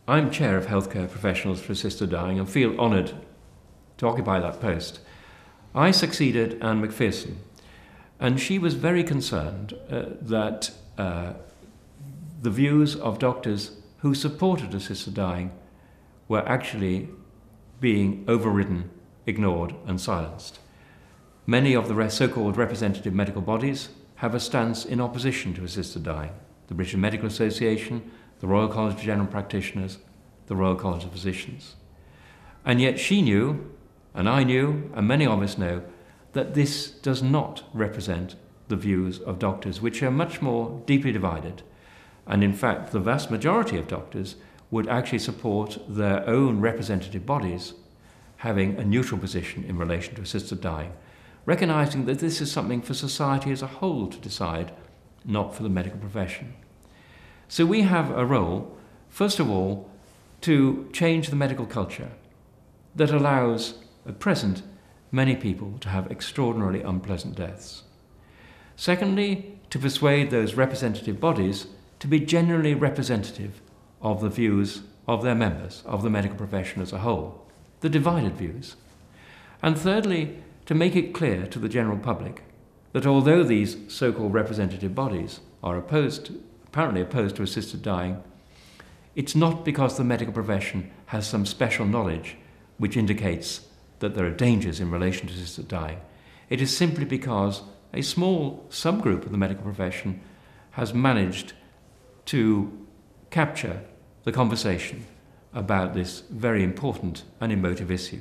I'm Chair of Healthcare Professionals for Assisted Dying and feel honoured to occupy that post. I succeeded Anne McPherson, and she was very concerned that the views of doctors who supported assisted dying were actually being overridden, ignored and silenced. Many of the so-called representative medical bodies have a stance in opposition to assisted dying. The British Medical Association, the Royal College of General Practitioners, the Royal College of Physicians. And yet she knew, and I knew, and many of us know, that this does not represent the views of doctors, which are much more deeply divided. And in fact, the vast majority of doctors would actually support their own representative bodies having a neutral position in relation to assisted dying, recognizing that this is something for society as a whole to decide, not for the medical profession. So we have a role, first of all, to change the medical culture that allows, at present, many people to have extraordinarily unpleasant deaths. Secondly, to persuade those representative bodies to be genuinely representative of the views of their members, of the medical profession as a whole, the divided views. And thirdly, to make it clear to the general public that although these so-called representative bodies are apparently opposed to assisted dying, it's not because the medical profession has some special knowledge which indicates that there are dangers in relation to assisted dying. It is simply because a small subgroup of the medical profession has managed to capture the conversation about this very important and emotive issue.